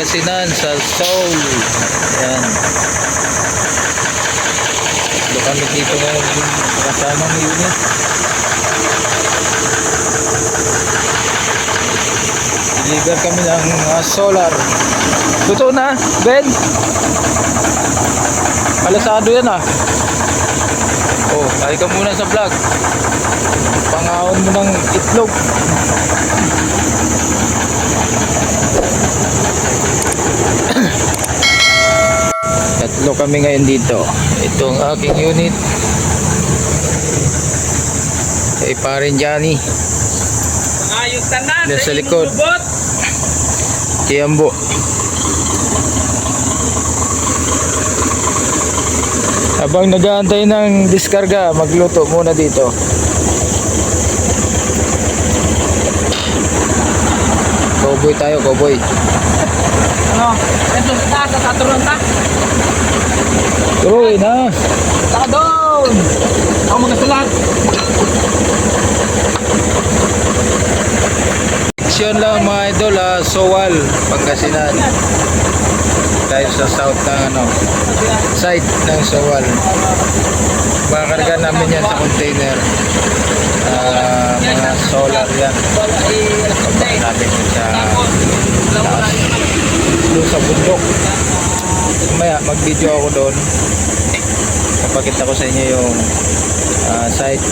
Pangasinan sa Seoul. Yan. So kami dito ngayon kasamang unit. Deliver kami ng solar. Totoo na, Ben? Alasado yan ah. Oh, ay ka muna sa vlog. Pangahon mo ng itlog. Tatlo kami ngayon dito. Ito ang aking unit. Kay parin Johnny. Ayos na Diyan sa likod. Tiambo. Habang nag-aantay ng diskarga, magluto muna dito. Cowboy tayo, cowboy. Ano? Ito sa taturon ta? Turuin ha. Taka doon! Ako magkasulat. Action lang mga idol, Sowal, Pangasinan. Tayo sa south ng side ng Sowal. Makakarga namin yan sa container. Mga solar yan. Pagkakas natin sa taas. Doon sa bundok. Maya mag-video ako doon. Papakita ko sa inyo yung site,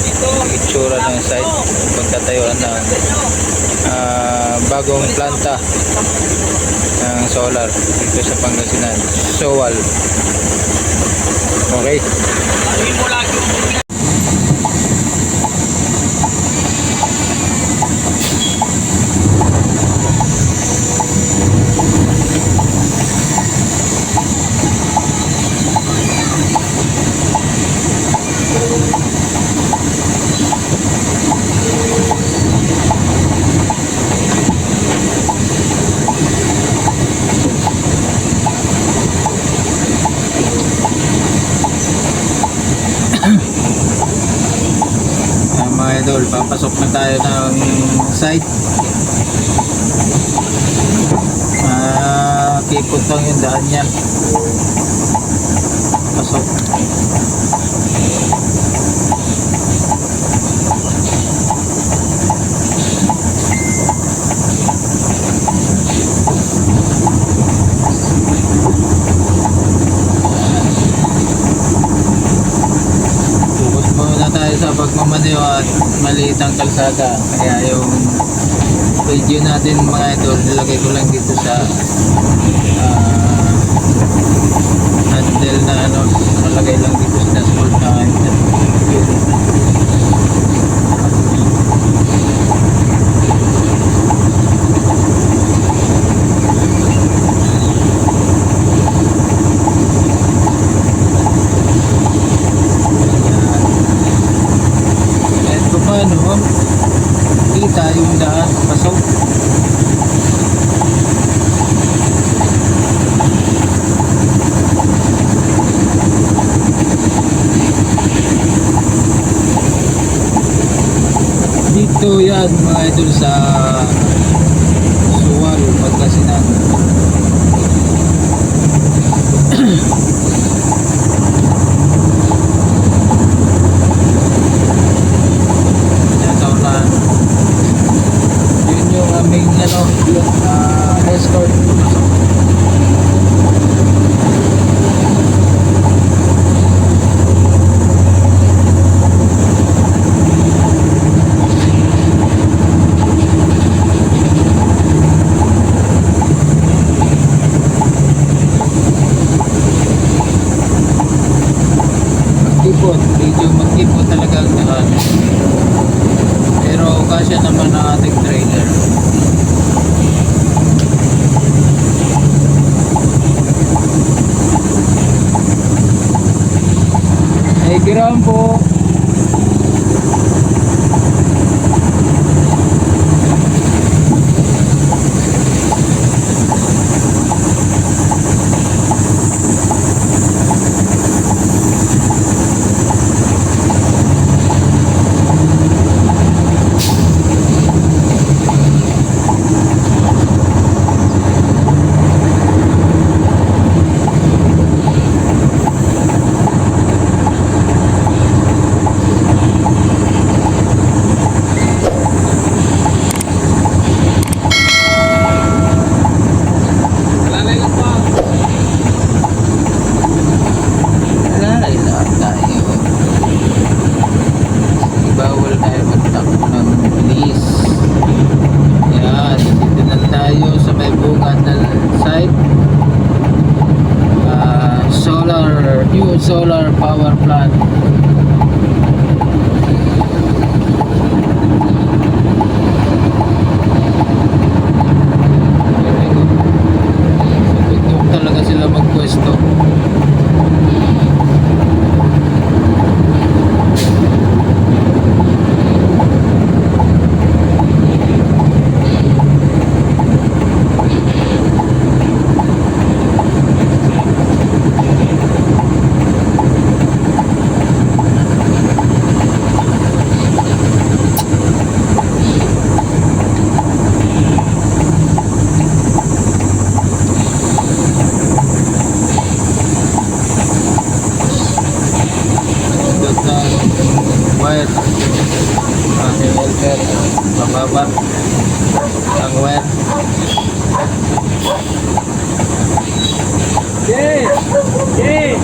itsura ng site, pagtatayuan ng bagong planta ng solar dito sa Pangasinan, Sowal. Okay. Mga idol, papasok na tayo ng site. Kipot lang yung daan niya. Pasok. Tayo sa pagmamaneho at maliit ang kalsada, kaya yung video natin mga idol nilagay ko lang dito sa handle na nalagay lang dito sa dashboard na kita yung daan pasok. Dito yan mga idol sa Sowal, Pangasinan. Aming escort. Medyo magkipot talaga ang daan, pero kasya naman ang ating trailer. Ay gram po. new solar power plant. Bundok talaga sila magpwesto. Pindot ng wire. Aking welder. Pababa. Ang wire. Okay. Okay.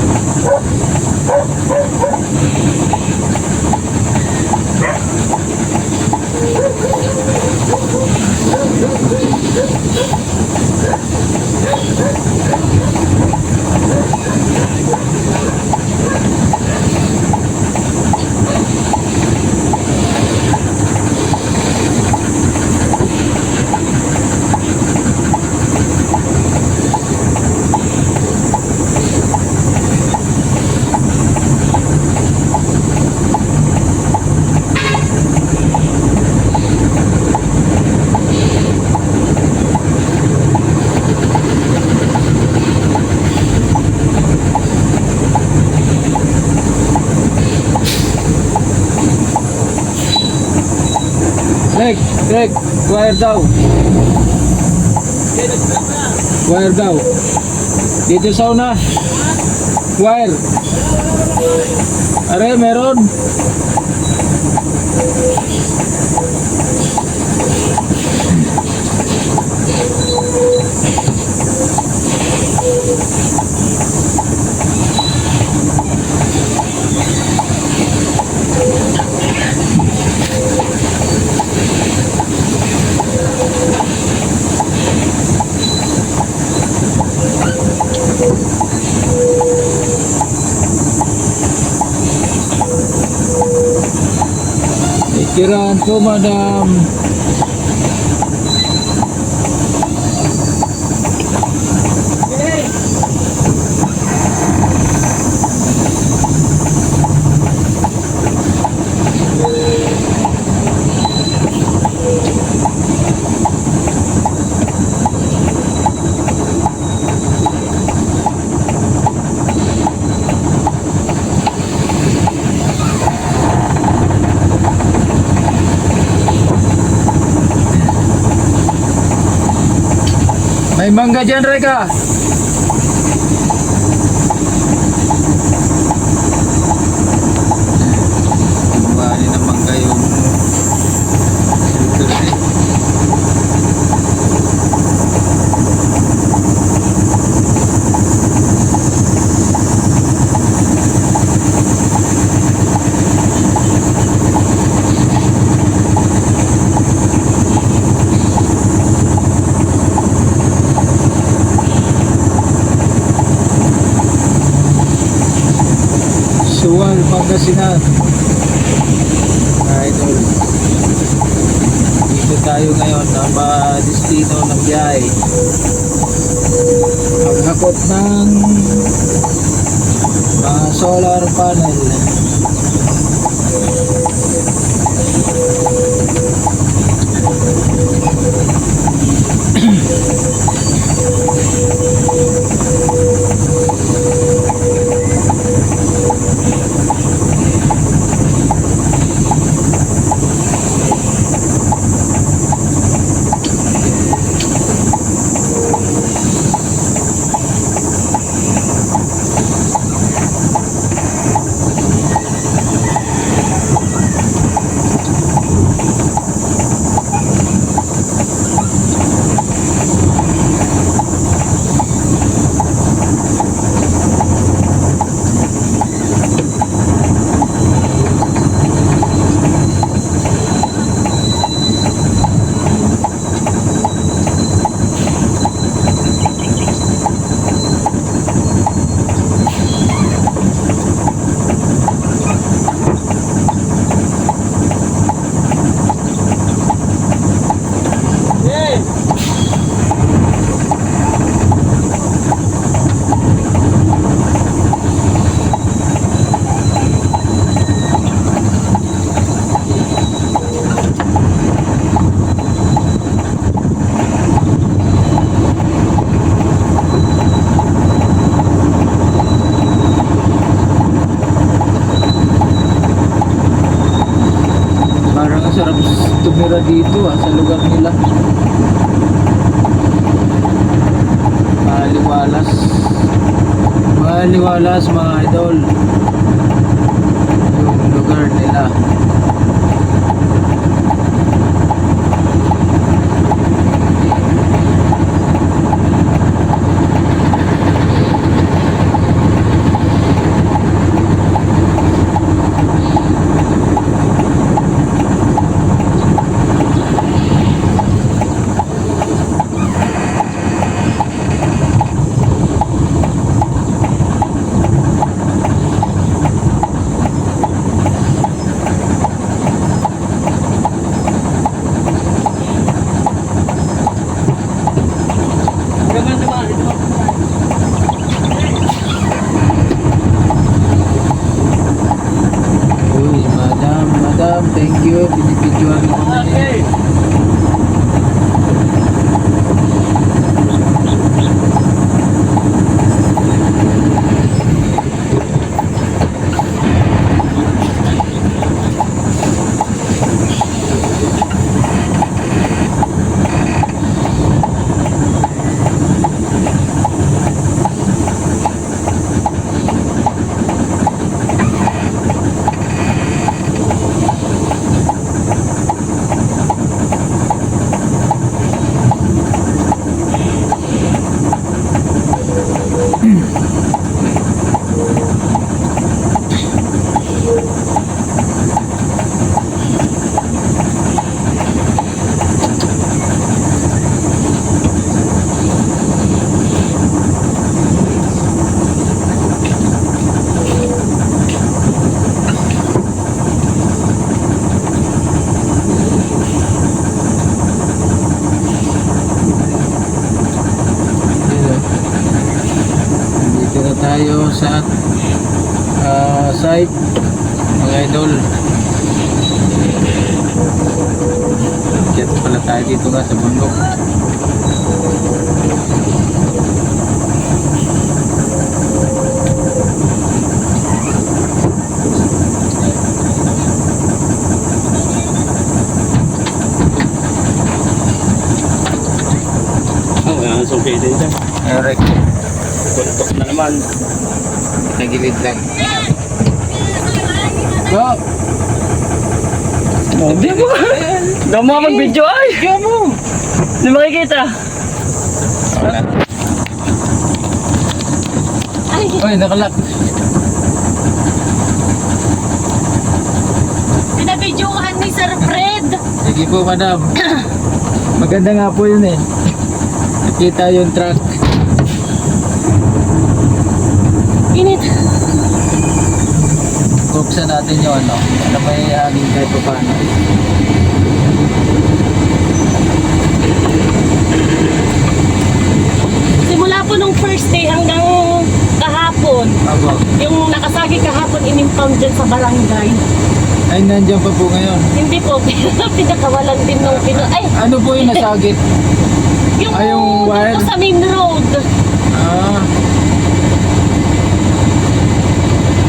Greg, wire daw. Wire daw. Dito sa una. Wire. Are, meron. Kiraan po, madam. May mangga dyan, Reka. Bali ng mangga yung filter eh. Suwal, Pangasinan. Idol. Dito tayo ngayon na destino ng biyahe. Ang hakot ng mga solar panel. sila dito sa lugar nila. Maliwalas. Maliwalas mga idol. Yung lugar nila. Uy, madam, thank you. Binibidyoan mo kami. Okay. Dito na tayo sa site mga idol. Kaya pala tayo dito nga sa bundok. So okay din dyan. Eric, Buntok na naman. nagilid lang. Go! Oh, di mo. Daw mo mag-video ay. Di mo. Di makikita. Uy, nakalak. Pinabidyohan ni Sir Fred. Sige po, madam. Maganda nga po yun eh. Nakita yung truck. Init. Buksan natin yung ano. Ano may hangin kahit pa paano. Simula po nung first day hanggang kahapon. Abo. Yung nakasagi kahapon inimpound dyan sa barangay. Ay, nandiyan pa po ngayon. Hindi po, pinakawalan din nung ay, Ano po yung nasagit? yung, Ay, yung wire? dito sa main road. Ah.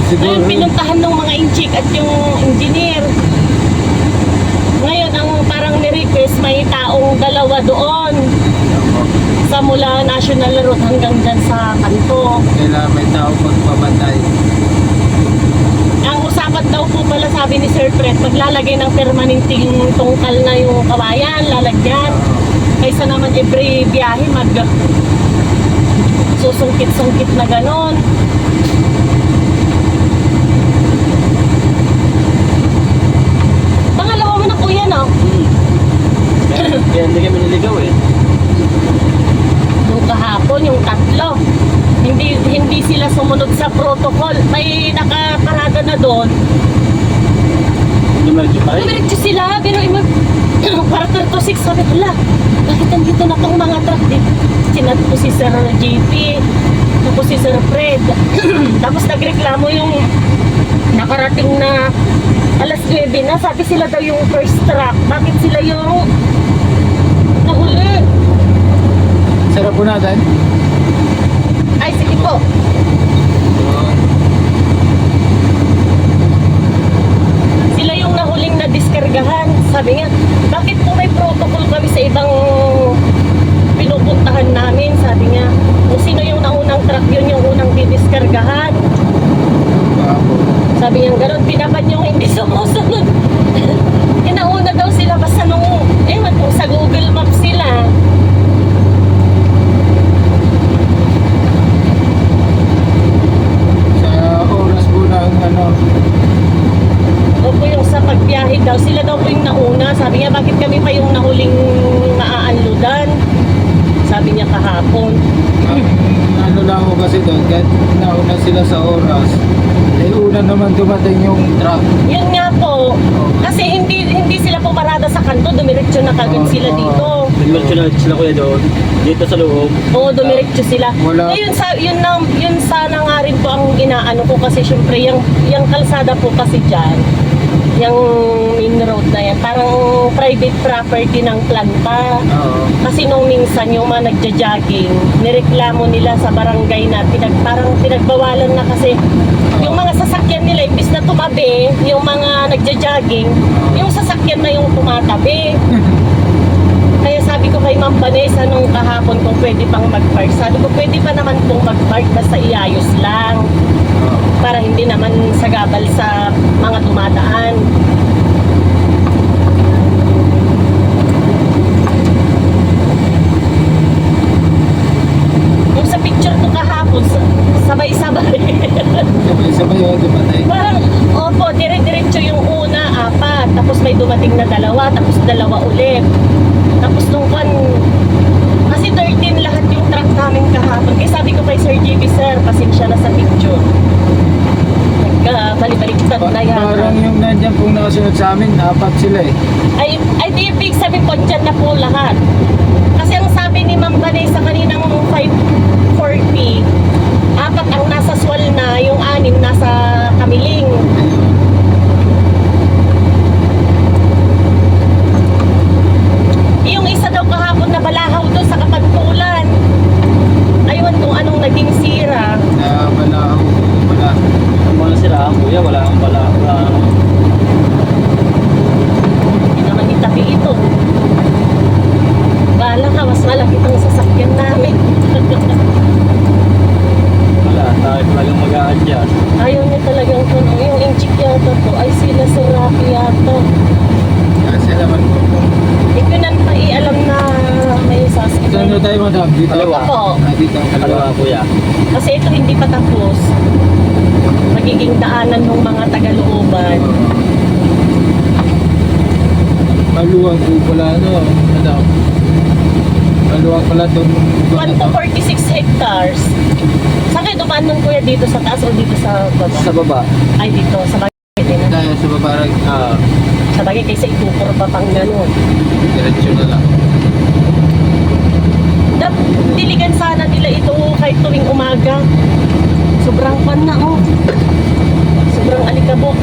Siguro. Ngayon pinuntahan ng mga inchik at yung engineer. Ngayon ang parang ni-request may taong dalawa doon. Abo. Sa mula National Road hanggang dyan sa kanto. Kailangan may tao magpabantay. Ang usapan daw po pala sabi ni Sir Fred, maglalagay ng permanenteng tungkal na yung kawayan, lalagyan. Kaysa naman every biyahe susungkit-sungkit na ganon. Pangalawa mo na kuya, no? Kaya hindi kami niligaw eh. Nung kahapon, yung tatlo. Hindi sila sumunod sa protocol. May nakaparada na doon. Dumiretso pa rin. Dumiretso sila, pero quarter to 6, sabi ko, "La, bakit nandito na tong mga truck?" Sinat ko si Sir JP, tapos si Sir Fred. Tapos nagreklamo yung nakarating na alas 9 na, sabi sila daw yung first truck. Bakit sila yung nahuli? Sarap po natin. Ay, sige po. Sila yung nahuling na diskargahan. Sabi nga, bakit Sabi niya gano'n, pinabad yung hindi sumusunod. Inauna daw sila basta nung, ewan kung sa Google Maps sila. Sa oras po ng ano, Opo, yung sa pagbiyahe daw, sila daw po yung nauna. Sabi niya, bakit kami pa yung nahuling maaanludan? Sabi niya kahapon. ang ano lang ako kasi doon, kahit nauna sila sa oras, eh una naman dumating yung truck. Yun nga po, kasi hindi sila pumarada sa kanto, dumiretso na kagad Oo, sila oo. dito. Diretso na sila kuya doon. Dito sa loob. Oo, dumiretso sila. Wala. Ngayon, yun sana nga rin po ang inaano ko kasi syempre, yung kalsada po kasi dyan, yung main road na yan, parang private property ng planta. Oo. Kasi nung minsan yung mga nagja-jogging, nireklamo nila sa barangay na parang pinagbawalan na kasi yung mga sasakyan nila, imbis na tumabi, yung mga nagja-jogging, yung sasakyan na yung tumatabi. Kaya sabi ko kay Ma'am Vanessa nung kahapon kung pwede pang mag-park. Sabi ko pwede pa naman pong mag-park basta iayos lang. Para hindi naman sagabal sa mga dumadaan. Yung sa picture ko kahapon, sabay-sabay. Sabay-sabay yun, dumating. Parang, opo, dire-diretso yung una, 4. Tapos may dumating na 2, tapos 2 ulit. Tapos nung kasi 13 lahat yung truck namin kahapon. Kaya sabi ko kay Sir JB, sir, pasensya na sa picture. Balik-baliktad na yan. Parang yung nandyan pong nakasunod sa amin, 4 sila eh. Ay di big sabi po, dyan na po lahat. Kasi ang sabi ni Ma'am Vanessa kaninang 5:40, 4 ang nasa Swal na, yung 6 nasa Kamiling. Yung isa daw kahapon na balahaw doon sa Kapagpulan. Ayun kung anong naging sira. Na wala. Wala sila kuya, wala kang bala. Hindi naman itabi ito. Bala ka, mas malaki itong sasakyan namin. Wala, tayo talagang mag-a-adjust. Ayaw niya talagang kuno. Yung inchik yata po ay sila sa Rocky yata. Kasi naman po. Hindi ko na alam na may Saan na sasakyan. tayo madam? Dito? Kaliwa. Opo. Dito ang Kaliwa kuya. Kasi ito hindi pa tapos. Magiging daanan ng mga tagalooban. Maluwag po pala ano, madam. Maluwag pala doon. 1 to 46 hectares. Saan kayo dumaan nun kuya? Dito sa taas o dito sa baba? Sa baba. Ay dito, sa bagay din. Tayo sa babarag, Sa bagay kaysa itupor pa pang ganun. diretso na lang. Diligan sana nila ito kahit tuwing umaga. Sobrang pan na oh. Sobrang alikabok.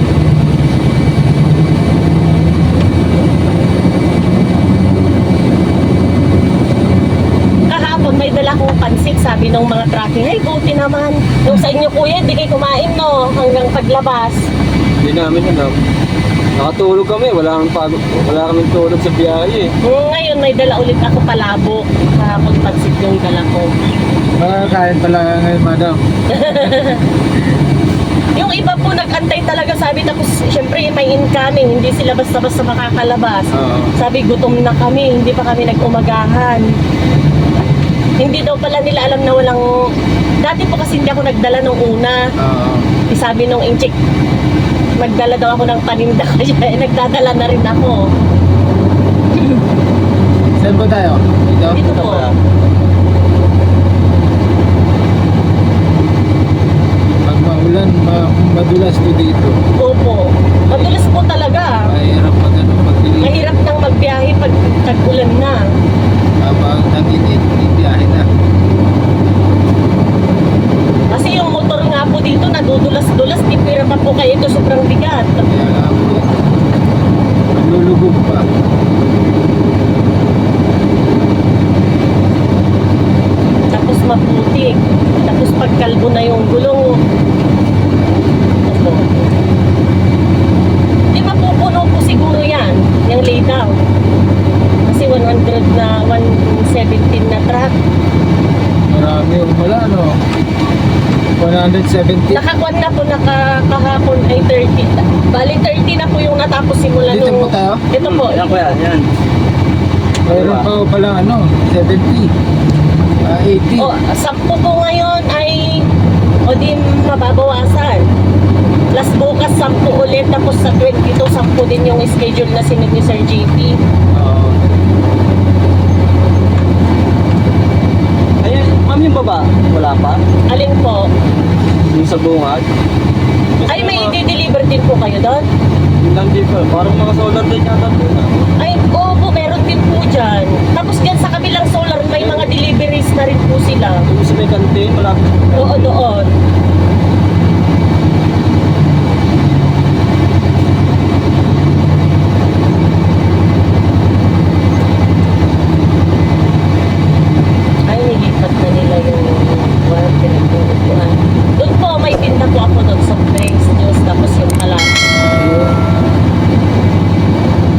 Kahapon may dala kong pansit, sabi ng mga tracking. Ay, buti naman. Yung sa inyo kuya, hindi kayo kumain no hanggang paglabas. Hindi namin alam. Nakatulog kami, wala kaming tulog sa biyahe. Ngayon may dala ulit ako palabok. Kahapon pansit yung dala ko. Makakain pala ngayon madam. Yung iba po nag-antay talaga sabi tapos syempre may incoming, hindi sila basta-basta makakalabas. Oo. Sabi gutom na kami, hindi pa kami nag-umagahan. Hindi daw pala nila alam na walang... Dati po kasi hindi ako nagdala nung una. Oo. Sabi nung inchik, magdala daw ako ng paninda kasi nagdadala na rin ako. Saan ba tayo? Dito? Dito po. Pag maulan, madulas to dito. Opo. Madulas po talaga. Mahirap pag ano, pagdilim. Mahirap nang magbiyahe pag tag-ulan na. Kapag nag-init, ibiyahe na. Kasi yung motor nga po dito nadudulas-dulas, tipira pa po kayo ito sobrang bigat. Kaya nga po, naglulubog pa. Tapos maputik. Tapos pagkalbo na yung gulong. Opo. Di mapupuno po siguro yan, yung lay down. Kasi 100 na, 117 na truck. Marami yung wala, no? 170. Nakakuan na po, nakakahapon ay 30. Bali 30 na po yung natapos simula Dito nung... po tayo? Ito po. Yan kuya, yan. Mayroon pa pala ano, 70. 80. O, 10 po ngayon ay... O di mababawasan. Plus bukas 10 ulit, tapos sa 22, 10 din yung schedule na sinag ni Sir JP. Oo. Ayun, ma'am yung baba, wala pa? Alin po? Yung sa bungad? Ay, may i-deliver din po kayo doon? Yung lang din po, parang mga solar din yata doon. Ay, oo po, meron din po dyan. Tapos dyan sa kabilang solar, may mga deliveries na rin po sila. Yung sa may kantin, malapit. Oo, doon. Ay, nilipat na nila yung wala pinagpupuan. Doon po, may tinda po ako doon sa drinks, juice, tapos yung alam.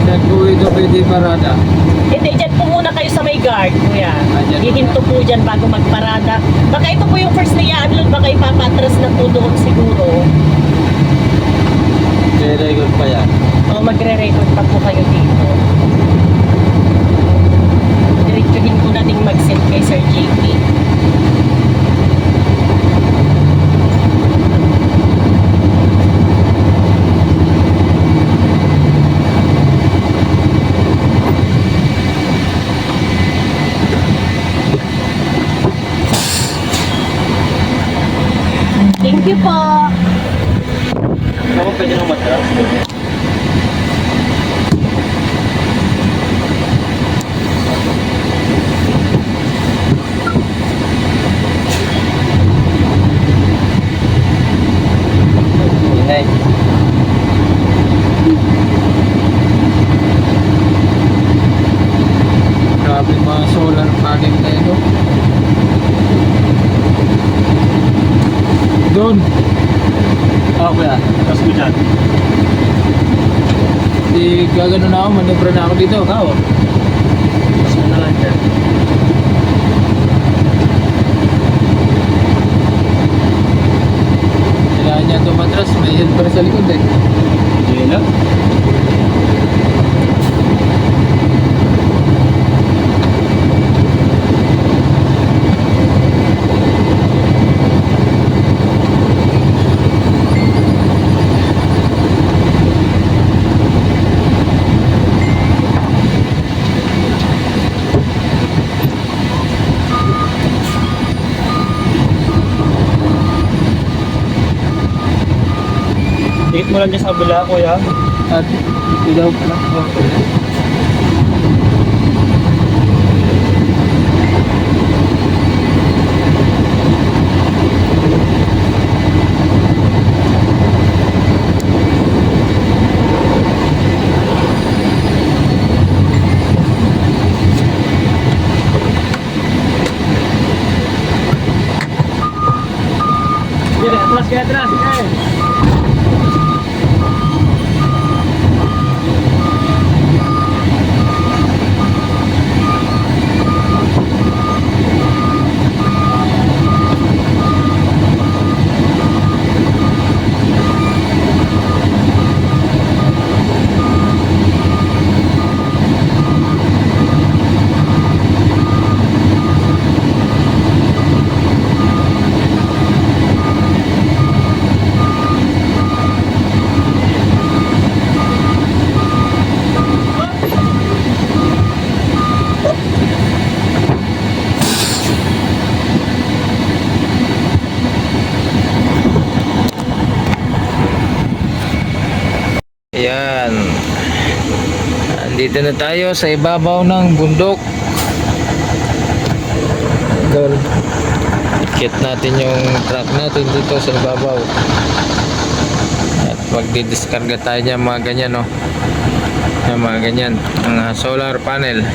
Saan po ito pwede parada? Hindi, dyan po muna kayo sa may guard, kuya. dyan. Hihinto po dyan bago magparada. Baka ito po yung first na i-unload, baka ipapatras na po doon siguro. Very good pa yan. O magre-record pa po kayo dito. Diretsuhin po natin mag-send kay Sir JP. Thank you po. Ako pwede nang matras. Ingay. Grabe mga solar panel na ito. Doon. Oo kuya, tapos mo dyan. Di gagano na ako, manubra na ako dito. Oo. Tapos mo na lang dyan. Kailangan niya tumatras, may helper sa likod eh. Hindi na. Dikit mo lang dyan sa kabila, kuya. At ilaw pala. Kaya atras, Ayan. Andito na tayo sa ibabaw ng bundok. Girl. Kit natin yung truck natin dito sa ibabaw. At magdidiskarga tayo niya mga ganyan, no? Yung mga ganyan, mga solar panel.